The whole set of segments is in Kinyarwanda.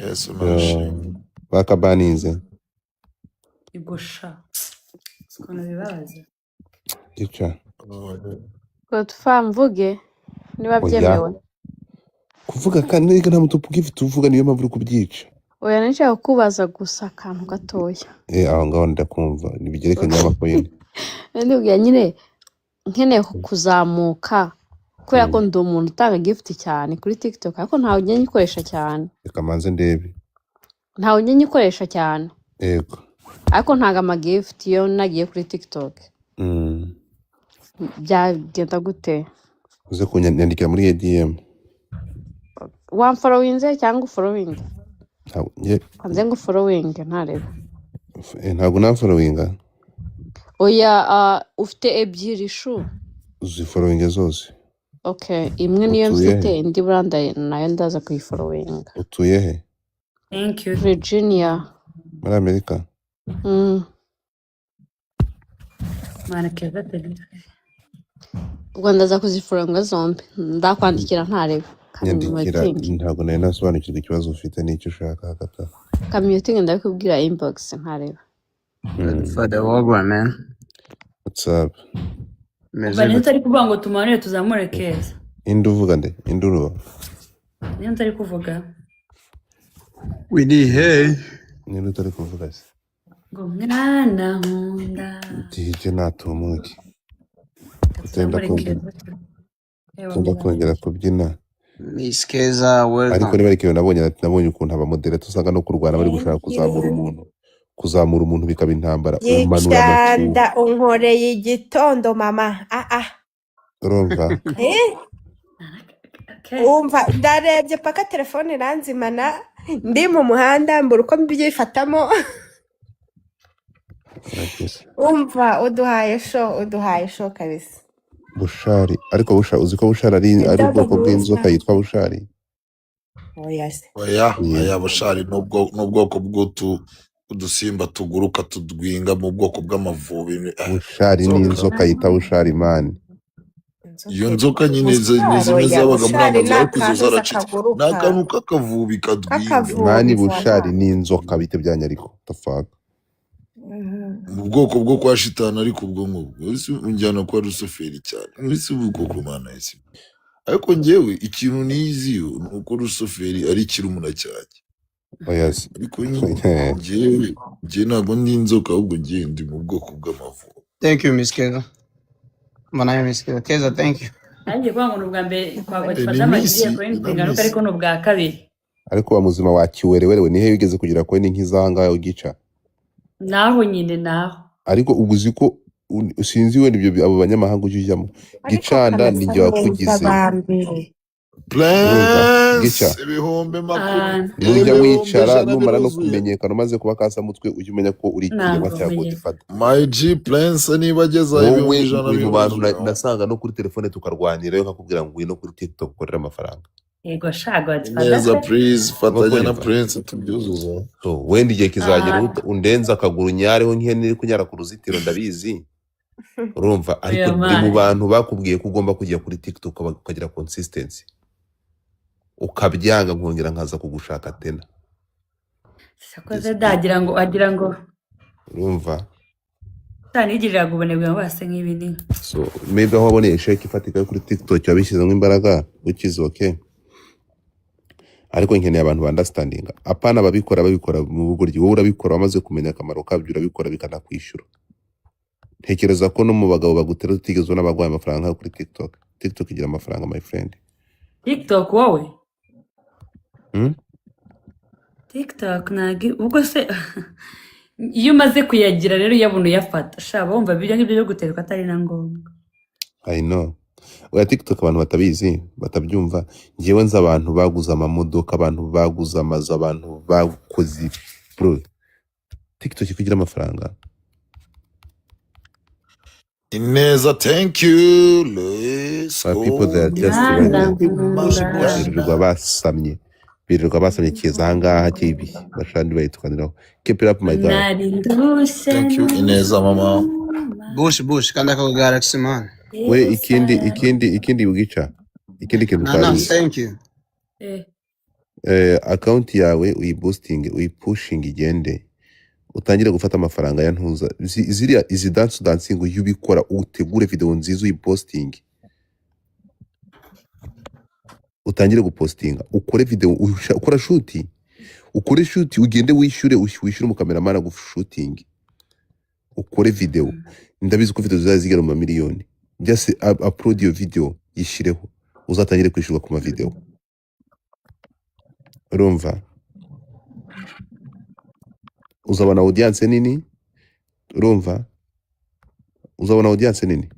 Yes, man. Bakabaninze. Igosha. Sikona bibabaza. Gica. Godfam mvuge niba byemewe. Kuvuga kandi nta mutupu gifite uvuga niyo mpamvu uri kubyica. Oya nshaka kubaza gusa akantu gatoya. Aho ngaho ndakumva nibigerekanye amakoyine. Ndubwiye nyine nkeneye kuzamuka kubera ko ndi umuntu utanga gift cyane kuri TikTok ariko ntawe ujye nyikoresha cyane. Reka manze ndebe. Ntawe ujye nyikoresha cyane. Yego. Ariko ntaga ama gift yo nagiye kuri TikTok. Byagenda gute? Uze kunyandikira muri DM. One following cyangwa following? Kanze ngo following ntarebe. Ntabwo na following. Oya ufite ebyiri shu. Uzi following zose. Okay, imwe niyo mfite indi branda nayo ndaza kuyifollowing. Utuye he? Thank you. Virginia. Muri Amerika. Mana keza tele. Ubwo ndaza kuzifollowinga zombi. Ndakwandikira ntarebe. Nyandikira ntabwo nari nasobanukirwa ikibazo ufite n'icyo ushaka hagati. Commuting ndabikubwira inbox ntarebe. For the Wagwan, man. What's up? Bani ntari kuvuga ngo tumanure tuzamure keza. Indi uvuga nde? Indi uruba? Niyo ntari kuvuga. We need hey. Niyo ntari kuvuga se. Ngo mwana nkunda. Dije natumuki. Tenda kongera kubyina. Miss Keza, welcome. Ariko niba ariko nabonye ukuntu abamodere tusanga no kurwana bari gushaka kuzamura umuntu bikaba intambara umanura amacunda unkoreye igitondo mama urumva umva ndarebye paka telefone iranzimana ndi mu muhanda mbura uko mbyifatamo umva uduhaye show kabisa Bushari ariko uzi ko Bushari ari ubwoko bw'inzoka yitwa Bushari. Oya Bushari n'ubwoko udusimba tuguruka tudwinga mu bwoko bw'amavubi. Bushari ni inzoka yita Bushari man. Iyo nzoka nyine zimwe zabaga muri amazi ariko izo zaracitse. N'akantu k'akavubi kadwinga. Mani Bushari ni inzoka bite byanyariko. The fuck. Mu bwoko bwo kwa shitani ariko ubwo ngubwo unjyana kwa Rusoferi cyane. Uretse ubwoko mana yisi. Ariko njyewe ikintu niziyo nuko Rusoferi ari kirumuna cyane. Yes. Ariko njyewe ntabwo ndi inzoka ahubwo njyewe ndi mu bwoko bw'amavubi. Thank you, Miss Keza. Manaya Miss Keza. Keza, thank you. Nanjye kwa ngo n'ubwa mbere twagafata amagiye kuri Instagram ariko n'ubwa kabiri. Ariko wa muzima wakiwerewerewe nihe wigeze kugira ko ni nk'izanga ugica. Naho nyine naho. Ariko ubuzi ko sinzi we nibyo abo banyamahanga ujyamo. Gicanda ninjye wakugize. Gica. Ibihombe makuru. Ujya wicara numara no kumenyekana maze kuba kasa mutwe ujye umenya ko uri kirema cya Godfather. My G Prince nibageza ibihumbi mu bantu nasanga no kuri telefone tukarwanira yo kakubwira ngo no kuri TikTok ukorera amafaranga. Yego shago neza please fatanya na Prince tubyuzuza. So wenda igihe kizagira undenza akaguru nyareho nk'ihene iri kunyara ku ruzitiro ndabizi. Urumva ariko ndi mu bantu bakubwiye ko ugomba kujya kuri TikTok ukagira consistency. Ukabyanga nkongera nkaza kugushaka tena. Sakoze dagira ngo urumva tanigirira gubonebwe base nk'ibindi. So maybe aho waboneye shake ifatika kuri TikTok yabishyize nk'imbaraga which is okay. Ariko nkeneye abantu understanding. Apana babikora mu bugoryi wowe urabikora wamaze kumenya akamaro kabyo urabikora bikanakwishyura. Tekereza ko no mu bagabo bagutera utigezwe n'abagwaye amafaranga kuri TikTok. TikTok igira amafaranga my friend. TikTok wowe? TikTok nagi ubwo se iyo maze kuyagira rero yabona yafata shaba wumva bijya nk'ibyo byo guterwa atari na ngombwa. I know. Oya TikTok abantu batabizi batabyumva ngiyewe nza abantu baguza amamodoka abantu baguza amazu abantu bakoze bro. TikTok kugira amafaranga. Ineza, thank you. Let's go. People that just birirwa basamye kiza ahangaha kibi bashandi bayitwaniraho. Keep it up my guy. Thank you Ineza mama. Bush kanda ko Galaxy man. We ikindi ugica. Ikindi kintu No, thank you. account yawe uyiboosting uyipushing igende utangire gufata amafaranga ya ntuza ziriya izi dancing ubikora utegure video nziza uyiposting utangire gupostinga ukore video ukora shoot ukore shoot ugende wishyure mu cameraman agushuting ukore video ndabizi ko video zizazigera mu miliyoni just upload your video yishireho uzatangire kwishurwa ku ma video urumva uzabona audience nini urumva uzabona audience nini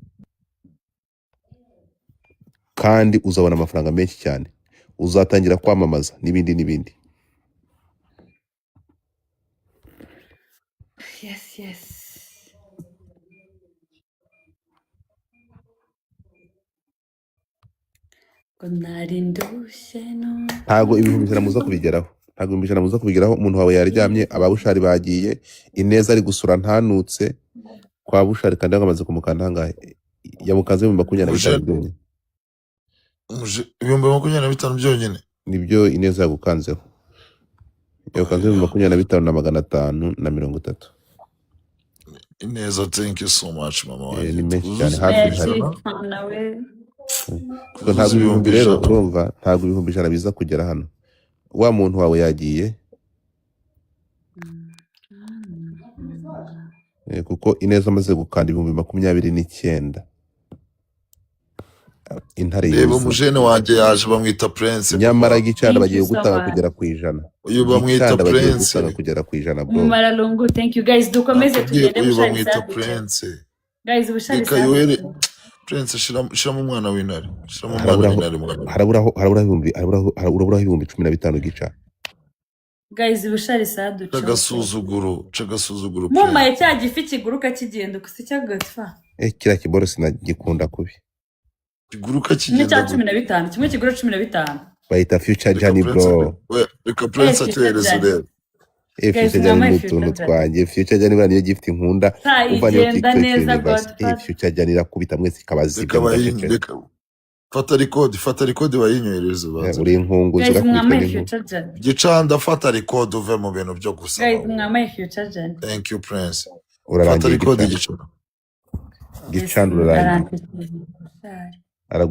kandi uzabona amafaranga menshi cyane uzatangira kwamamaza n'ibindi yes ko nari ndushye no ntago ibihumbi ijana muza kubigeraho umuntu wawe yaryamye ababushari bagiye ineza ari gusura ntanutse kwa bushari kandi yamaze kumukanda hangahe yamukanze mu 25 byonyine ibihumbi 25 byonyine nibyo ineza yagukanzeho yagukanze mu 25 na 530 ineza thank you so much mama wanjye ni menshi cyane hafi nawe kuko ntabwo ibihumbi rero urumva ntabwo ibihumbi ijana biza kugera hano wa muntu wawe yagiye kuko ineza amaze gukanda ibihumbi 29 intare reba umujene wanjye yaje bamwita Prince nyamara gicanda bagiye gutanga kugera ku ijana uyu bamwita Prince kugera ku ijana bro Maralungu thank you guys dukomeze tugende uyu bamwita Prince guys ubushari Prince shiramo umwana w'intare shiramo umwana w'intare mwana harabura ibihumbi 15 gica guys ubushari sadu cagasuzuguro mumaye cya gifi kiguruka kigenda kusi cyagatfa kira kiboro sinagikunda kubi kiguruka kigenda ni 15 kimwe kigura 15 bayita future journey bro reka Prince atereze rero future journey n'utuntu twanjye future journey baniyo gift inkunda uvanye TikTok future journey irakubita mwese ikabaziga fata record bayinyohereze baza uri inkungu zirakubita gicanda fata record uve mu bintu byo gusaba guys mwamaye future journey thank you Prince fata record gicanda urarangiye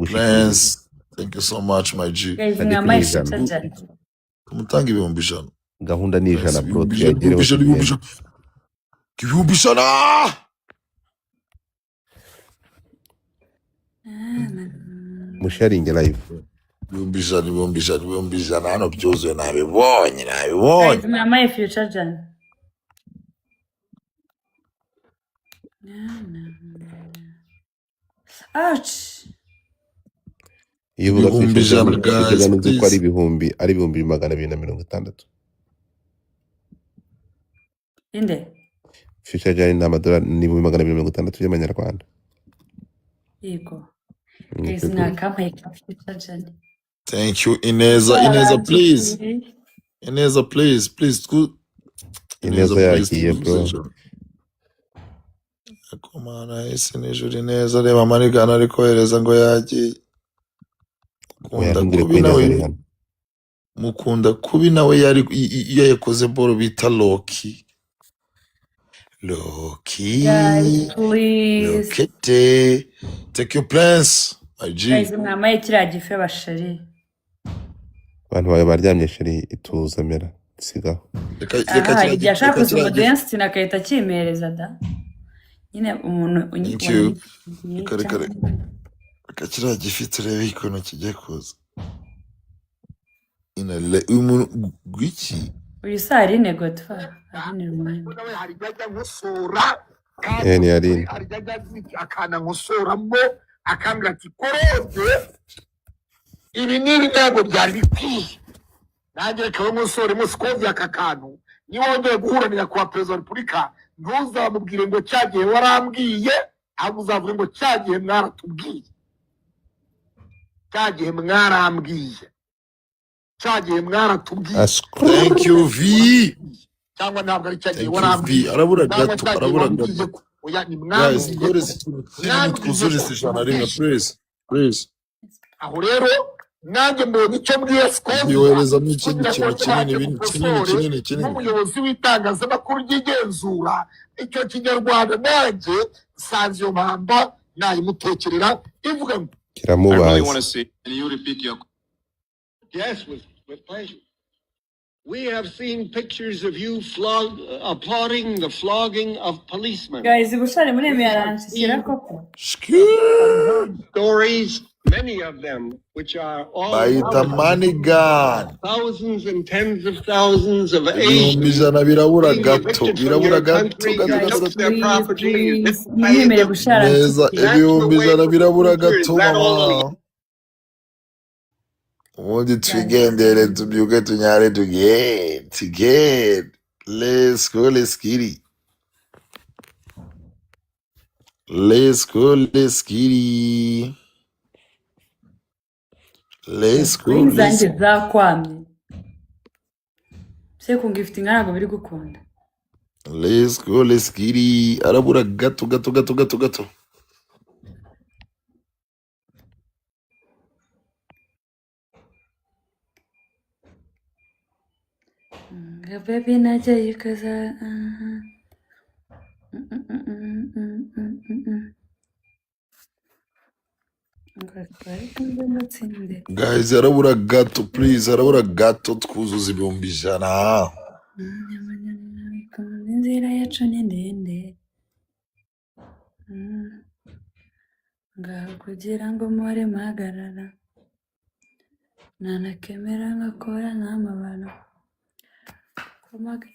Prince thank you so much my G guys mwamaye future journey kumutanga ibihumbi 100 gahunda ni 100 bro twagereho ibihumbi 100 musharinge live ibihumbi ijana hano byuzuye nabibonye guys mwamaye future journey iyo uvuga future journey ko ari ibihumbi 260 inde future journey ni amadolari ni 260 y'amanyarwanda yego guys mwakampaye future journey thank you Ineza please Ineza yagiye bro akomana ese nijoro Ineza reba amarigana ari kohereza ngo yagiye mukunda kubi nawe yari yakoze boro bita Loki guys please Lokete take your Prince my G guys mwamaye kiriya gife bashari abantu bawe baryamye sheri ituza mera sigaho reka yashaka kuzuba dance nakahita kimereza da nyine umuntu reka kiriya gifite urebe ikintu kigiye kuza umuntu gwiki uyu Sarine Godfa Aline Rumani ni Aline akana nkosoramo akambwira ati korode ibi ni ibinyago byari bikwiye nanjye reka nkosore musikozi aka kantu niba wongeye guhuranira kwa perezida wa repubulika ntuzamubwire ngo cyagiye warambwiye ahubwo uzavuge ngo cyagiye mwaratubwiye cyagiye mwarambwiye cyagiye mwaratubwiye thank you V cyangwa ntabwo ari cyagiye warambwiye arabura gato oya ni guys gore twuzure ijana rimwe please aho rero nanjye mbonye icyo mbwiye Skovia yoherezamo ikindi kugira ngo kintu kinini nanjye mukosore nk'umuyobozi w'itangazamakuru ry'igenzura icyo kinyarwanda nanjye nsanze iyo mpamba nayimutekerera ivuga ngo kiramubaza. Yes, with pleasure. We have seen pictures of you applauding the flogging of policemen. guys bushare muri emi yaranshikira koko Stories, many of them, which are all bayita money gun. thousands and tens of thousands of ibihumbi Asians ijana birabura being gato evicted from birabura your gato country. gato You gato took gato their property. You please didn't pay mwemere them. bushare neza anshikira That's the ibihumbi way ijana the birabura future is. gato That all mama ubundi twigendere tubyuke tunyare tugende let's go let's get it let's go let's get it let's go screen let's zanjye zakwamye se kungifitinga ntabwo biri gukunda let's go let's get it arabura gato gato gato gato gato baby najya yikaza guys arabura gato please arabura gato twuzuza ibihumbi ijana inzira yacu ni ndende ngaho kugira ngo mpore mpagarara nanakemera ngakora n'amabano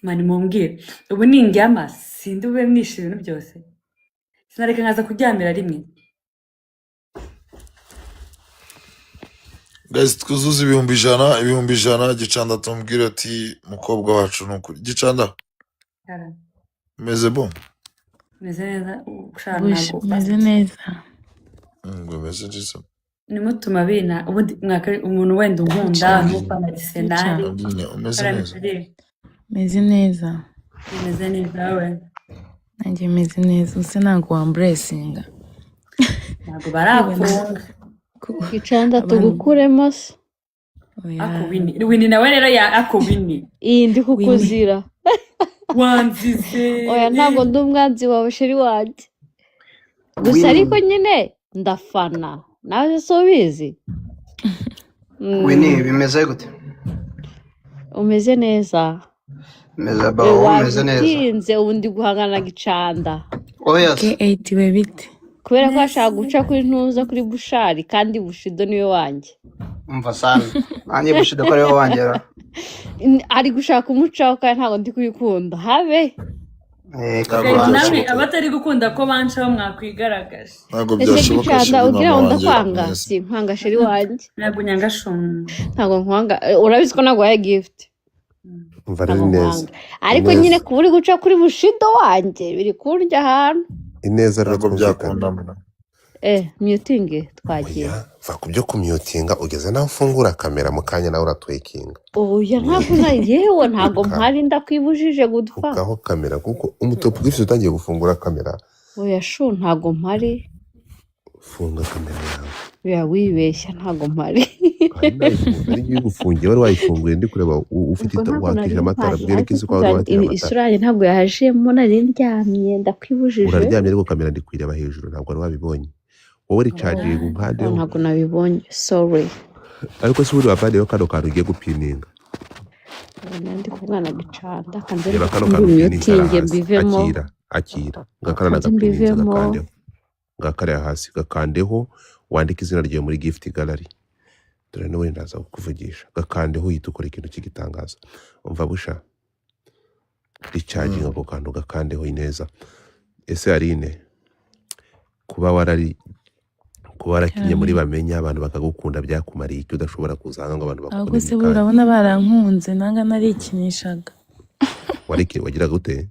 mani mumbwire ubu nindyama sindi bube mwishe ibintu byose sinareka nkaza kuryamira rimwe guys twuzuza ibihumbi ijana gicanda tumbwire ati mukobwa wacu nukuri gicanda meze bon meze neza ushaka Bush ntabwo umeze neza. ngo meze neza nimutuma bina ubundi umuntu wenda unkunda n'ufana Arsenal umeze neza Meze neza. meze neza we Nanjye meze neza. Use ntabwo wambresinga. ntabwo barafunga Gicanda tugukuremo se ako wini nawe rero ya ako wini iyi ndi kukuzira wanzize oya ntabwo ndi umwanzi wawe sheri wanjye gusa ariko nyine ndafana nawe se ubizi Winnie bimeze gute? umeze neza Meze baho umeze neza. wabitinze ubu ndi guhangana na Gicanda Oya K8 we bite? kubera ko ashaka guca kuri ntuza kuri bushari kandi bushido niwe wanjye umva sana. Nanjye bushido ko ariwe wangera. ari gushaka umucaho kandi ntabwo ndi kubikunda habe nawe abatari gukunda ko bancaho mwakwigaragaje ntabwo ese byashoboka Gicanda ugira ngo ndakwanga wanjye si nkwanga sheri wanjye ntabwo nyangashonga ntabwo nkwanga urabizi ko naguhaye gift umva ari ntabwo neza nkwanga ariko Ineza. nyine kuba uri guca kuri bushido wanjye biri kurya ahantu ineza rero ntabwo twumvikana. byakundana mutingi twagiye Oya, va ku byo kumyutinga ugeze nawe ufungura kamera mu kanya nawe uratwekinga oya ntabwo yewe ntabwo mpari ndakwibujije gudfa ukaho kamera kuko umutopu ugifite utangiye gufungura kamera oya shu ntabwo mpari funga kamera yawe oya wibeshya ntabwo mpari kandi nayifunga ari igihe ugufungiye wari wayifunguye ndi kureba ufite wakije amatara bwira ko izi ko wari wakije amatara isura yanjye ntabwo yahajemo nari ndyamye ndakwibujije uraryamye ariko kamera ndi kuyireba hejuru ntabwo wari wabibonye wowe ricagiye impande ntabwo nabibonye sorry ariko si uri wapande kano kantu ugiye gupininga ndi kumwana Gicanda kandi reba kano kantu upininga mutinge mbivemo akira ngakara Kanze nagapininga mbivemo. gakandeho ngakara hasi gakandeho wandika izina ryawe muri gift gallery dore niwe ndaza kukuvugisha gakandeho uhita ukora ikintu cy'igitangaza umva busha ricaginga ako kantu gakandeho ineza ese Aline kuba warakinye muri bamenya abantu bakagukunda byakumariye icyo udashobora kuzanga ngo abantu Ahubwo bakunde se urabona barankunze nanga narikinishaga. wagiraga ute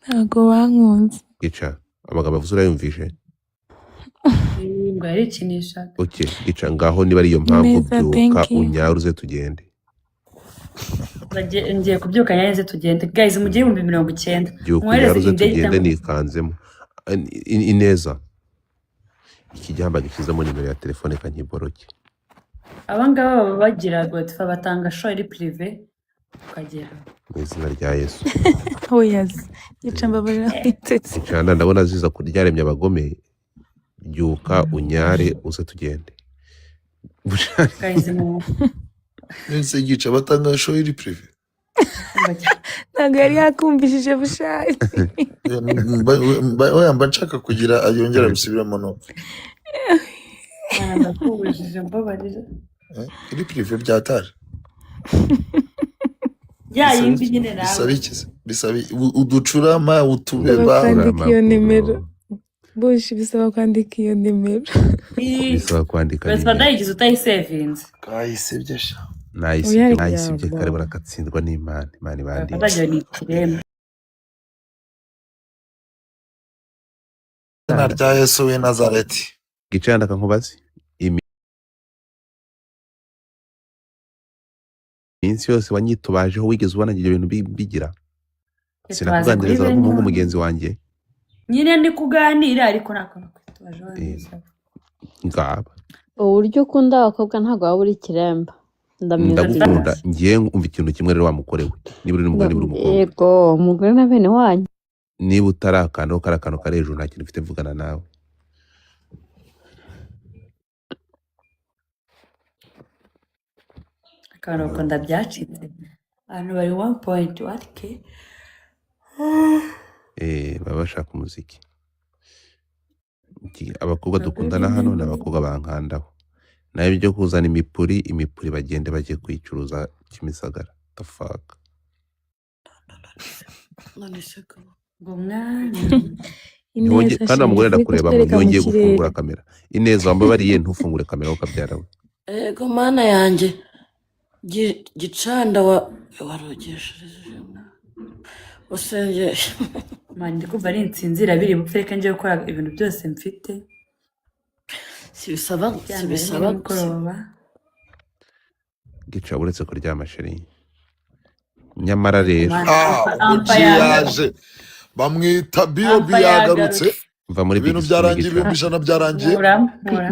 Ntabwo bankunze. gica amagambo avuze urayumvishe ngo yarikinishaga okay gica ngaho niba ari iyo mpamvu Neza, byuka thank you. unyaruze tugende ngiye kubyuka nyanze tugende guys mugiye 90 byuka unyaruze tugende nikanzemo ineza ikigihamba gishyizemo nimero ya telefone kanyiboroke. abangaba baba bagira Godfather batanga show iri prive ukagera Mu izina rya Yesu. oyazi yica mbabarira kwitetse Icanda ndabona ziza kuryaremye abagome. Byuka unyare uze tugende. guys mu Nese gica batanga show iri prive. ntabwo yari yakumvishije bushari Oya mba nshaka kugira ayongera bisubiramo no. ndakubujije mbabarira Iri prive byatari. ya yindi nyine Bisaba nawe iki se? Bisaba uducurama utubeba. kwandika iyo nimero bushi bisaba kwandika iyo nimero Bisaba kwandika Godfather ndayigize utayisevinze Kahise sha. nayisibye kare barakatsindwa n'Imana. Imana ibandi. Godfather ni ikiremwa Izina rya Yesu w'i Nazareti. Gicanda kankubazi. Iminsi yose wanyitubajeho wigeze ubona ibyo bintu bigira. Sinakuganiriza nk'umuhungu mugenzi wanjye. nyine ndi kuganira ariko nako nakwitwaje neza Ngaba. uburyo ukunda abakobwa ntabwo waba uri ikiremba. Ndagukunda ngiye umva ikintu kimwe rero wamukorewe. Niba uri n'umugore niba uri umukobwa. Yego umugore na bene wanyu. Niba utarakana karakano kare hejuru nta kintu ufite mvugana nawe. akantu ndabyacitse abantu bari 1.1k Baba bashaka umuziki. Abakobwa dukundana hano ni abakobwa bankandaho. Nayo byo kuzana imipuri bagende bagiye kwicuruza Kimisagara. The fuck. none se ngo mwana Kandi umugore ndakureba ngo yongeye gufungura kamera. Ineza wambabariye ntufungure kamera ukabyara we. Ego mana yanjye gicanda warogesheje usenge mani ndi kumva ari insinzira biri bupfe reka njye gukora ibintu byose mfite sibisaba mugoroba Gica uretse kuryama sheri. Nyamara rero Yaje bamwita Bio yagarutse. mva muri Ibintu byarangiye ibijana byarangiye.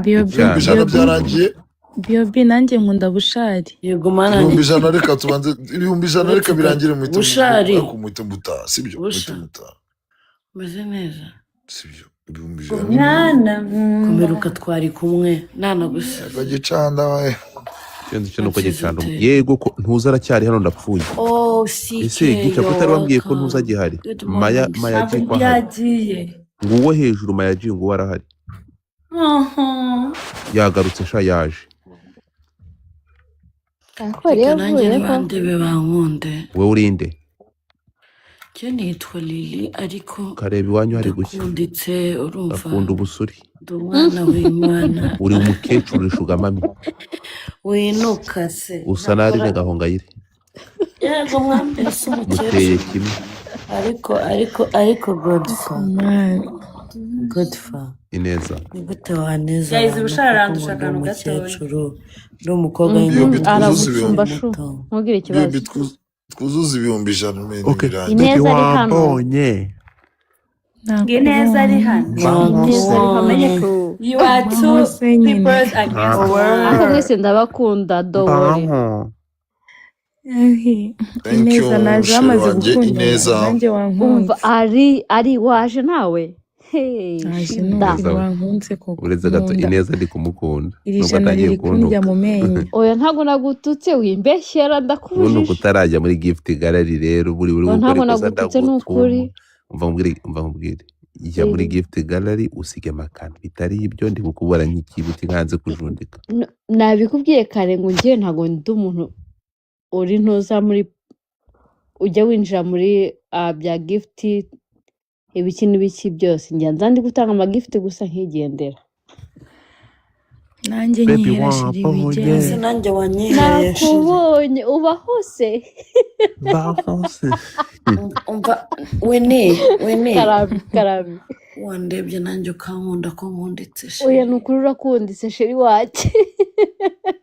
Bio byarangiye. Biobi nanjye nkunda bushari. Yego mana Ibihumbi ijana reka tubanze ibihumbi ijana reka birangire mu Bushari. muta sibyo muta meze neza sibyo ibihumbi ijana mwana kumeruka twari kumwe nana gusa bagicanda we cyo nuko gicanda yego ko ntuza aracyari hano ndapfuye. Ese gica kutari wambwiye ko ntuza gihari. Maya ntabwo yagiye nguwo hejuru Maya ngo warahari. Yagarutse sha yaje. nanjye ntibandebe bankunde Wowe urinde. cyo nitwa Lili ariko Kareba iwanyu hari gushya. ndakunditse urumva Akunda ubusuri. ndi umwana w'Imana Uri umukecuru rishuga mami. winuka se Usa nari ne Gahongayire. yego mwambese Muteye umukecuru kimwe. ariko Godfather Ineza. ni gute waneza Guys, ubushara arandusha akantu gatoya. umukecuru n'umukobwa Aragucumba shu ntugire ikibazo. twuzuza ibihumbi ijana Ineza ari hano. Ineza ari hano Ineza ari hamenye ko you are two people against one ako mwese ndabakunda dore. Ineza naje bamaze gukunda Ineza. nanjye wankunze. Umva ari waje nawe. Hey, shida. Wankunze koko. Uretse gato Ineza ndi kumukunda. Iri Nubwo jana atangiye riri kundya kuntuka. mu menyo. Oya ntabwo nagututse wimbeshyera Ubundi ndakubujije. kutarajya muri gift gallery rero buri Oya, ntabwo gukora nagututse ni ukuri. umva nkubwire ijya muri gift gallery usige amakana bitari ibyo ndi kukubara nk'ikibuti nkanze kujundika. Nabikubwiye kare ngo ngiye ntabwo ndi umuntu uri ntuza muri ujya winjira muri bya gift ibiki n'ibiki byose njya nzandi gutanga amagift gusa nkigendera. Nanjye nyihera shiri wigenze. nanjye wanyiheye Nakubonye uba hose. umva wene Karabi. wandebye nanjye ukankunda ko nkunditse Oya nukuri urakunditse sheri wacu.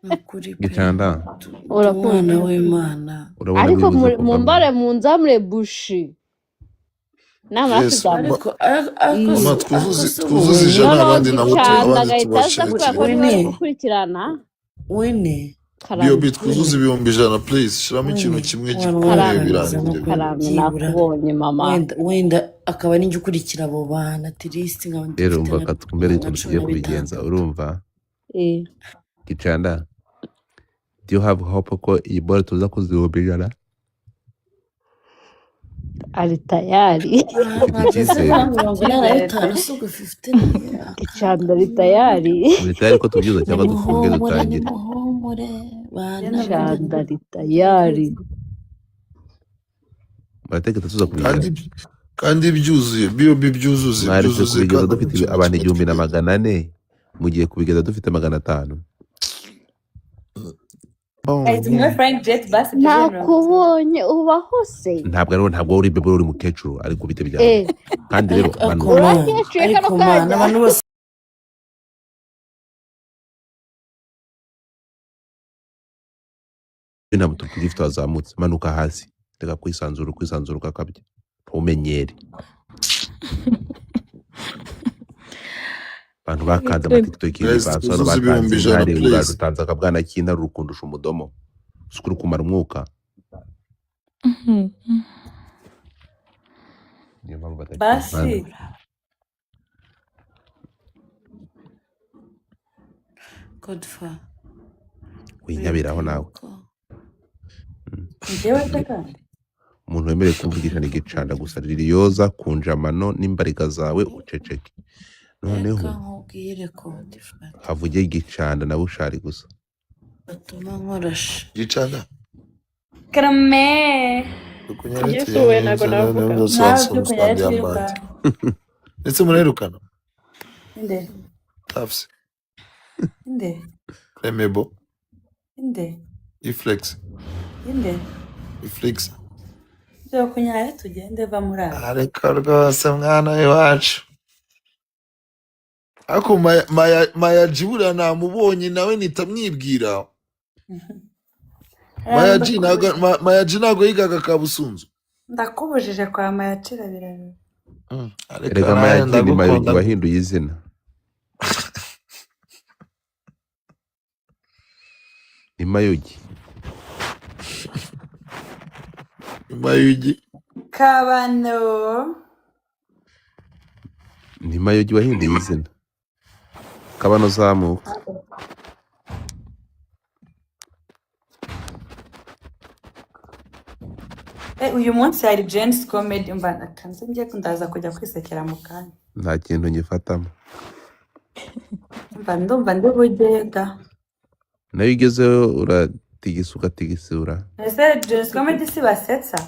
nukuri pe Gicanda. umwana w'Imana Urabona Ariko bibuze mumbare munzamure bushi. namara Yes, kuzamuka ariko ariko mama se ariko se ubu twuzuze ijana noneho abandi nabo gicanda abandi agahita aza kubera ko tubashakire. niba ari wene gukurikirana wene Biobi karame twuzuze wene 1,000 please shiramo ikintu wene kimwe wari gikomeye wakomeza no birangire. karame byibura nakubonye mama wenda akaba n'ijya ukurikira abo bana tirisiti nkaba rero mfite umva katukumbere nka utuntu cumi tugiye na kubigenza bitandatu urumva eh gicanda do you have hope ko iyi ball tuza kuzihobera ari tayari ufite ntabwo se icyizere nka 85 icyizere si ubwo 15 gicanda ari tayari uri tayari ko tubyuza cyangwa dufunge nimuhumure dutangire nimuhumure bana gicanda ari tayari murategeka tuza kubigera kandi byuzuye Biobi byuzuze mwaretse byuzuze kubigeza kandi dufite ikintu abantu kimwe 1,400 mugiye kubigeza dufite 500 ahita umwe Frank Jet basi byo 150 nakubonye ubaho se ntabwo uri bebe uri mukecuru ariko bite byawe eh kandi rero ariko manu man urakecuru kano ariko man kanya abantu bose ntabwo tukugifite wazamutse manuka hasi reka kwisanzura ukakabya ntumenyere abantu bakanze amatiktok guys basoro twuzuze batanze 1,000 intare uraje please utanze akabwana k'intare urukundusha umudomo sukuri kumara umwuka niyo mpamvu basi batakizi Godfa winyabiraho nawe njyewe se kandi umuntu wemerewe kumvugisha ni gicanda gusa ririyoza kunjamano n'imbariga zawe uceceke noneho reka nkubwire Godfa havuge gicanda na bushari gusa batuma nkorasha gicanda karame kunyaretse yesu we ntago navuga nawe byo sansom kunyara stand twiruka yambat ndetse murerukana inde tafse inde remebo inde iflex inde iflex byo kunyara tugende va muri aba ariko rwose mwana w'iwacu ariko maya jibura namubonye nawe nitamwibwira maya ji ntago yigaga Kabusunzu ndakubujije kwa mayacira birarura ariko erega nawe mayagi ni mayugi ndagukunda wahinduye izina ni mayugi mayugi kabano ni mayugi wahinduye izina kabano zamuka uyu munsi hari Jen's comedy mba nakanze ngiye ndaza kujya kwisekera mu kanya nta kintu ngifatamo mba ndumva ndi bugenda nayo ugezeho uratigisa ugatigisiura ese Jen's comedy si basetsa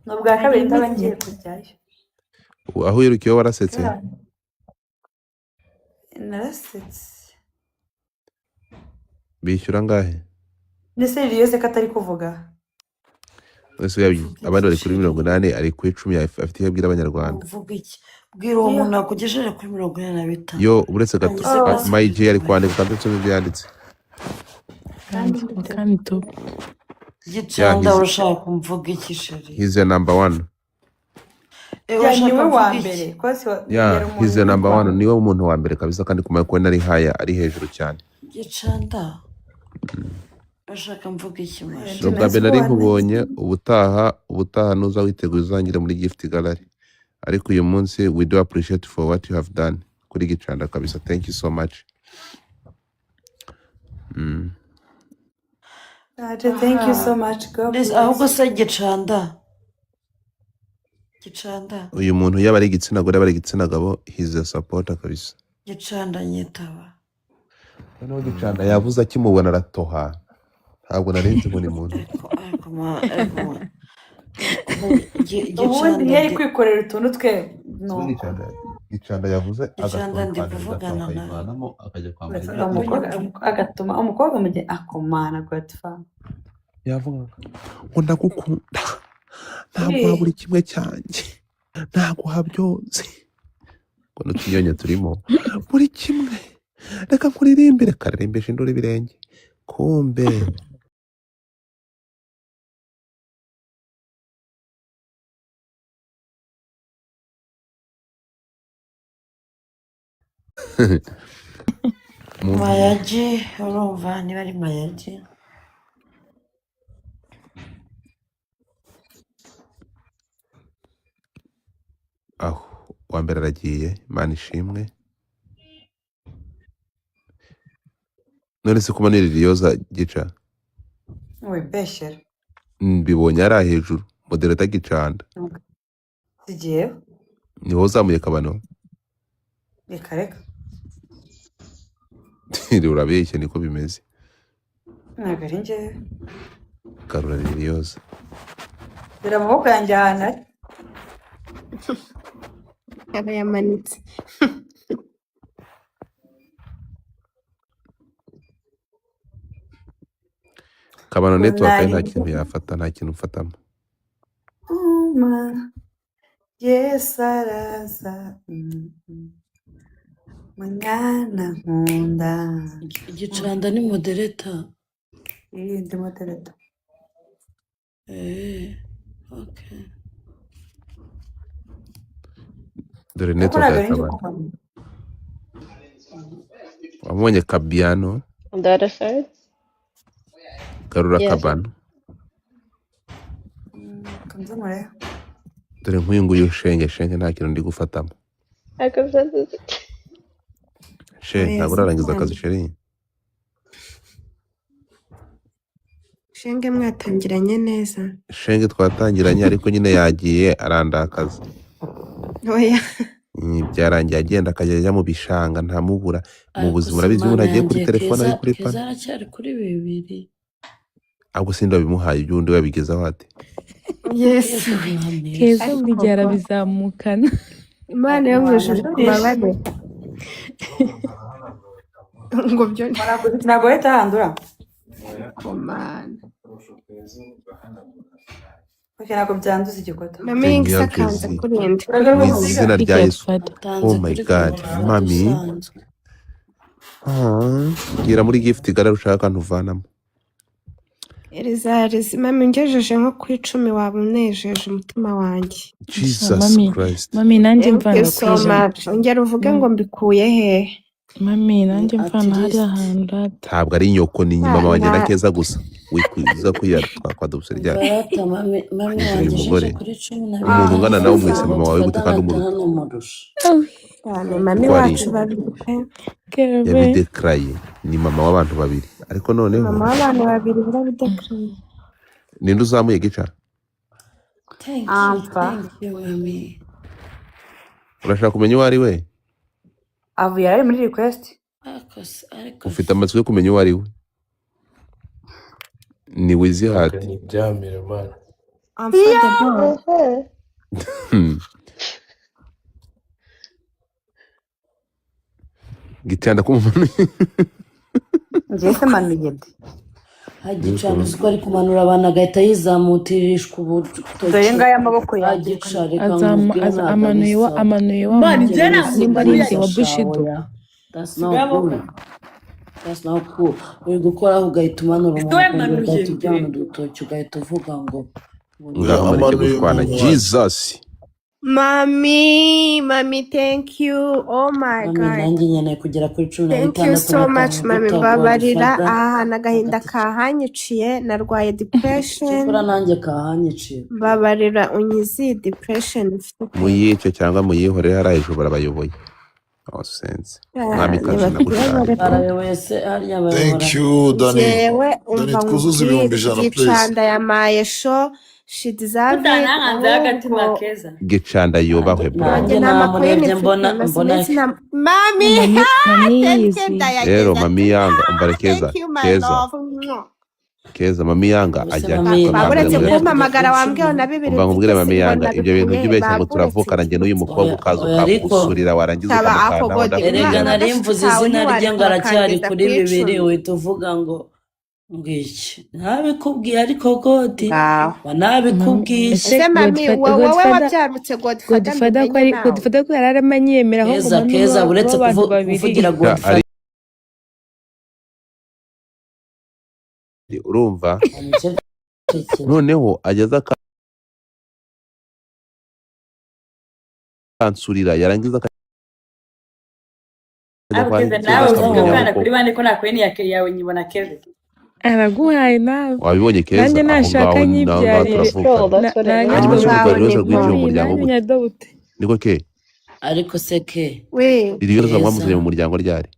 ni ubwa kabiri ndaba ngiye kujyayo aho wirukiyeho warasetse narasetse bishyura angahe ndetse ririyo se ko atari kuvuga wese abandi bari kuri 80 ari ku 10 afite iyo abwira abanyarwanda uvuga iki bwira uwo muntu akugejeje kuri 45 yo uretse gato mayiji ari kwandika kandi nsome byanditse kandi tu gicanda urashaka kumvuga iki sheri he's the number 1 niwe wa mbere he's the number 1 niwe umuntu wa mbere kabisa kandi kumenya ko nari haya ari hejuru cyane gicanda urashaka mvuga iki mwaje ubwa mbere nari nkubonye ubutaha nuza witeguye uzangire muri gift gallery ariko uyu munsi we do appreciate for what you have done kuri gicanda kabisa thank you so much thank you so much God ahubwo se gicanda uyu muntu yaba ari igitsina gore yaba ari igitsina gabo he's a supporter kabisa gicanda nyitaba noneho gicanda yavuze akimubona aratoha ntabwo narenze ngo ni muntu ubundi ntiyari kwikorera utuntu twe no gicanda yavuze agavanamo akajya kwambara agatuma umukobwa mu gihe akomana Godfa yavuga ngo ndagukunda ntabwo habura kimwe cyanjye ntabwo habyonze ngo n'utunyonyo turimo buri kimwe reka nkuririmbire karirimbisha induru ibirenge kumbe Mayagi urumva niba ari mayagi. aho uwa mbere aragiye, Imana ishimwe. None se kuba niririyoza gica wibeshyera mbibonye ari hejuru modereta gicanda zigiye niho uzamuye kabano. reka reka Urabeshye niko bimeze. ntabwo ari njyewe Karura ririyoza dore amaboko yanjye ahantu ari aba yamanitse. kabano network Wallahi. nta kintu yafata, nta kintu mfatamo. Yes araza mwana nkunda Igicuranda ni modereta. iyi ndi modereta Okay. Dore ariko network ntabwo ya ari njye kabano. kuhanyura Wabonye kabiano On the other side? karura Yes. kabano. kanze murebe Dore nk'uyu nguyu shenge nta kintu ndi gufatamo. Ntabwo urarangiza akazi sheri. Shenge mwatangiranye neza. Shenge twatangiranye ariko nyine yagiye arandakaza. Oya. Byarangiye agenda akajya ajya mu bishanga ntamubura mu Ariko buzima. se Urabizi umuntu Mana agiye kuri yanjye, telefone ari kuri Keza pana. aracyari kuri bibiri. Ahubwo sindi wabimuhaye iby'undi wabigezaho ate. Yes. Keza buri gihe arabizamukana. Imana yo mu ijuru kubabare. Ngo byo ntabwo ahita handura komana. ntabwo byanduza igikota Mami yingisakanza kurinde. Mu izina rya Yesu. Utanze Oh my kuri God, telefone mami. usanzwe. Gira muri gift igara ushaka akantu uvanamo. Elizarizi mami ngejeje nko ku 10 waba unejeje umutima wanjye. Jesus Mami, Christ. mami nanjye Thank mvana you ku so ijana. much. Ongera uvuge ngo mbikuye he. Mami nanjye mvana At hari least. ahantu rata. Ntabwo ari nyoko ni mama wanjye na Keza gusa. Wikwiza kuyatwa kwa dubuse rya. Barata mami wanjye umugore. jeje kuri 12. Umuntu ungana nawe mwese mama wawe gute kandi umuruta. Cyane mami Kwari. wacu babiri pe. Kebe. Yabidekraye ni mama w'abantu babiri. Ariko noneho Mama w'abantu babiri barabidekaraye. ninde uzamuye gica? Thank you mami. Urashaka kumenya uwo ari we? avuye ari muri request Ariko Ufite amatsiko yo kumenya uwo ari we? Ni Wizi Hati. Gitanda kumumanu. ngiye se manuye de hagicana uzi ko ari kumanura abantu agahita yizamutirishwa ubutoki. dore ngaya amaboko yanjye amanuye wa Mani, mugeni jana n'umurinzi wa Bushido. That's not cool. That's not cool. Uri gukoraho ugahita umanura umuntu ugahita ujyana udutoki ugahita uvuga ngo Ngaho mureke gushwana. Jesus. Mami, thank you. Oh my mami God. nanjye nkeneye kugera kuri 16. Thank you so much, mami. Mbabarira aha agahinda kahanyiciye narwaye depression. cyokora nanjye kahanyiciye. Mbabarira unyizi depression mfite. Muyice cyangwa muyihore hari hejuru barabayoboye. Sense. Mwami kaje nagushaka. Barayoboye se harya Thank you, Dani. Yewe Dani, umva twuzuze ibihumbi ijana, please. gicanda yamaye show she deserve utananganze agatima keza Gicanda yubahwe bro. nanjye namurebye mbona mami yizi. Rero mami yanga umbare Keza mami yanga ajya uretse kumpamagara wambwiye na bibiri umva nkubwire mami yanga ibyo bintu by'ubeshya ngo turavukana njye n'uyu mukobwa ukaza ukagusurira warangiza ukamukanda. erega nari mvuze izina rye ngo aracyari kuri bibiri uhita uvuga ngo ngiki ntabikubwiye ariko godi wanabikubwiye. ese mami wowe wabyarutse Godfather ko yararama nyemera aho Keza uretse kuvugira Godfather urumva noneho ageza akansurira yarangiza kujya kwa abwize Keza nawe uvuga akamujyana ukana kuko kuri bande ko nakweni yawe nyibona Kevin. araguhaye nawe wabibonye Keza nanjye aho nashaka ngaho naho ngaho nyibyarire turavukana nanjye hanyuma se ngaho umugabo wese ni rwinjiye mu nko muryango nanjye gute nyadobute niko ke ariko se ke we iri yose Keza mwamuzanye mu muryango ryari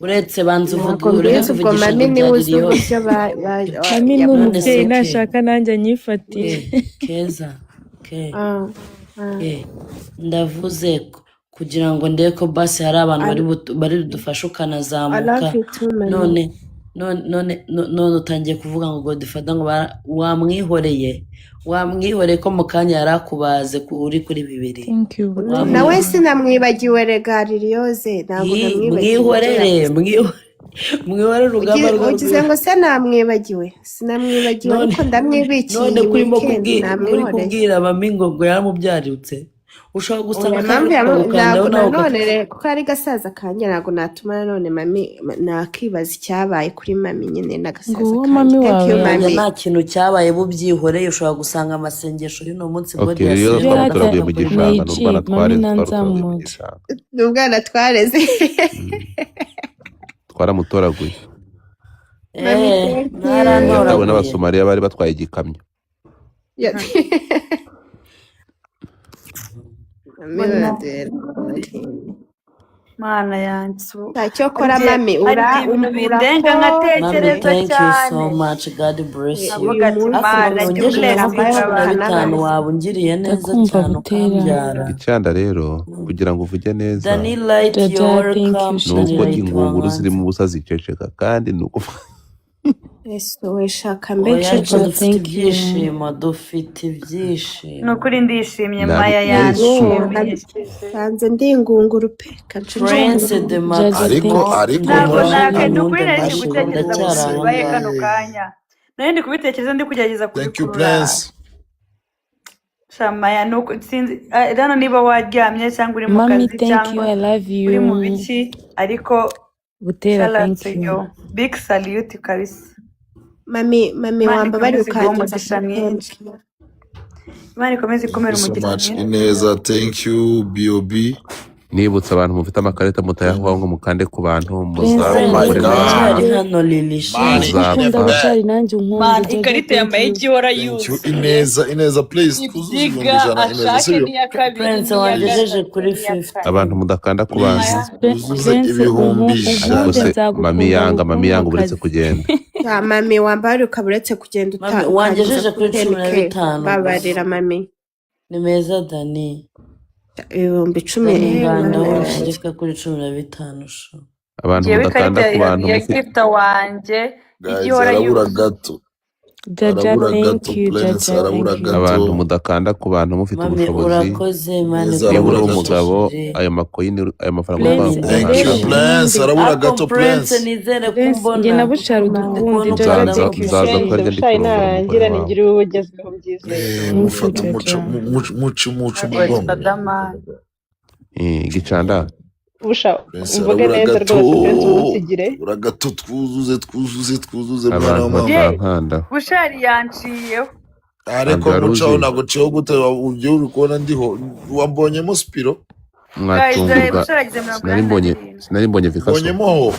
uretse banza uvuga ntabwo uretse mbizi ubwo uvugisha ngo mami niwe uzi ibyaririye uburyo mami ni none umubyeyi se ke nashaka nanjye anyifatire Keza ke Ah, ah. ndavuze kugira ngo ndebe ko basi hari abantu bari budufashe I ukanazamuka love you too, mami. none utangiye kuvuga ngo Godfather ngo wamwihoreye ko mu kanya yari akubaze uri kuri bibiri thank you butera nawe sinamwibagiwe rega Liliose ntabwo namwibagiwe mwihorere urugamba ugize ngo se namwibagiwe sinamwibagiwe ariko ndamwibikiye none iyi kurimo weekend kuri namwihoreye kubwira mami ngo yaramubyarutse ushobora gusanga ntabwo nanone kuko ari gasaza kanjye ntabwo natuma nanone mami nakibaza icyabaye kuri mami nyine n'agasaza uwo mami wawe nta kintu cyabaye bubyihoreye ushobora gusanga amasengesho y'uno munsi ngo okay rero twamuturaguye mu gishanga n'urwana twareze n'ubwana twareze twaramutoraguye ntarantoraguye yatawe n'abasomaliya bari batwaye igikamyo Mana yanjye ntacyo kora mami bindenga nkatekereza Mami, thank you cyane so much. God bless you. avuga ati Mana jya Wongejeho ubless kuri 15 waba ungiriye neza Ndakumva cyane Butera. ukambyara. icyanda rero kugira ngo uvuge neza Dani Light, Jaja, you're thank you, welcome. ni uko Dani Light, ingunguru wabanza. zirimo ubusa ziceceka kandi ni uko ese we shaka Oya, mbese ariko dufite thank you. ibyishimo dufite ni ibyishimo. ukuri ndishimye Ntabwo Maya yanjye hanze ndi ingunguru pe Prince de Max ariko ntabwo mama nakenda ukuri nkunda nari ndi gutekereza ndacyari ngo aho bibaye ngaho. kano kanya nari ndi kubitekereza ndi kugerageza thank you kubikurura Prince Shamaya nuko sinzi rano niba waryamye cyangwa uri mu mami kazi thank you cyangwa I love you uri mu biki ariko butera shout out thank to you you big salute kabisa mami Imana wamba bari ikomeze iguhe ukageza umugisha mwinshi Imana ikomeze ikomere so umugisha much mwinshi ineza thank you bob nibutsa abantu mufite amakarita mutayahuha ngo mukande ku bantu Oh my muzamukorera God. Uri hano Lilisha. Mani, ukunda bucyari nanjye unkunda Man, Jaja, ikarita thank yambaye you. igihora thank you yuzuye ineza please twuzuze ibihumbi ibyiga ijana ineza ashake sibyo n'iya kabiri Prince n'iya wangejeje gatatu kuri n'iya 50. kane abantu mudakanda ku bantu twuzuze Prince ibihumbi ariko ijana se mami yanga uretse kugenda Ya mami wamba bari ukaba uretse kugenda Mami, wangejeje kuri 15 babarira mami Ni meza Dani. ibihumbi 10 Dani nganda washirika kuri 15 sho. abantu ngewe mudakanda ikarita ku bantu ya mufite gifta wanjye guys igihora arabura yuzuye gato Jaja arabura thank gato you Prince Jaja arabura thank you abantu gato mudakanda ku bantu mufite Mami ubushobozi urakoze Imana Neza, niba uri arabura umugabo iguhe. ayo makoyini ayo mafaranga Prince, ugomba thank you Prince. Prince arabura gato Ako Prince Prince nizere Prince kumbona. njye na bushari udukundi Ukuntu Jaja ukunda thank you nzaza sheri ko arya ndi kurongora umugore wawe uba ugezweho byiza mufata Jaja. umuco umugongo Godfather gicanda Prince mvuge arabura neza gato rwose Prince umunsigire arabura gato twuzuze mwana abantu wa mama batankanda bushari yanciyeho ariko Ntabwo yari mucaho uzi. ntabwo ciho gute ujye uri kubona ndiho wambonyemo spiro guys dore mwatungurwa bushari agize 47 sinari mbonye vikaso mbonyemo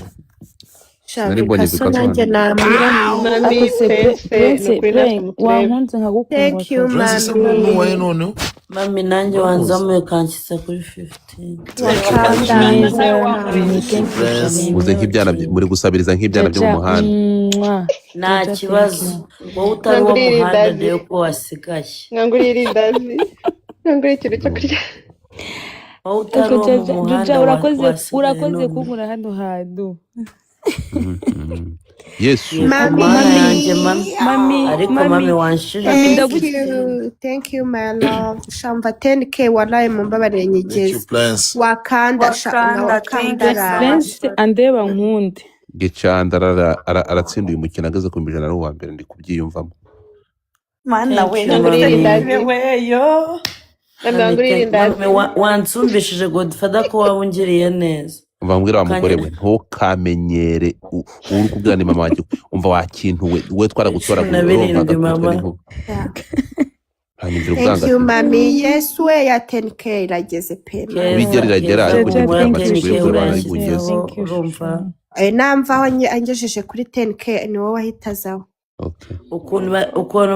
Nari mbonye Kaso Picasso nanjye hano. namira mami ako se Prince ni ukuri natwe muturebe wankunze nkagukunda thank you Prince se mami muwaye noneho Mami nanjye wanzamuye kanshyitsa kuri 15. Prince muze nk'ibyana muri gusabiriza nk'ibyana byo mu muhanda Nta kibazo. Wowe utari uwo Nangurira muhanda indazi. rero ko wasigaye. nkangurira irindazi nkangurira ikintu cyo kurya Wowe utari uwo mu muhanda Jaja urakoze wasigaye none. kunkura hano hantu yesu Mami. Mana yanjye mami. mami Ariko mami mami wanshije. thank you my love shamva 10k wallahi mumbabarire thank you nyigeze Prince wakanda Wakanda, thank you so Prince andeba nkunde gicanda aratsinda uyu mukino ageze ku ijana ari uwa mbere ndi kubyiyumvamo mana we Thank you, nagusabye weyo nkangurira irindazi Mami wansumbishije Godfather ko waba ungiriye neza. umva mbwira wa mugore we ntukamenyere uri kubwira ni mama wanjye umva wakintu we twaragutoragura Cumi na birindwi, urumva mama. agakubitwa n'inkuba anyumvira Thank ubwanga you ati mami. Yes we ya 10k irageze pe mami. ibigera iragera ariko Jaja, nyumvira thank amatsiko you, yo kurwana Shira. ari bugeze. Thank you, Shira. Namva aho angejeje kuri 10k ni wowe wahitazaho. Okay. ukuntu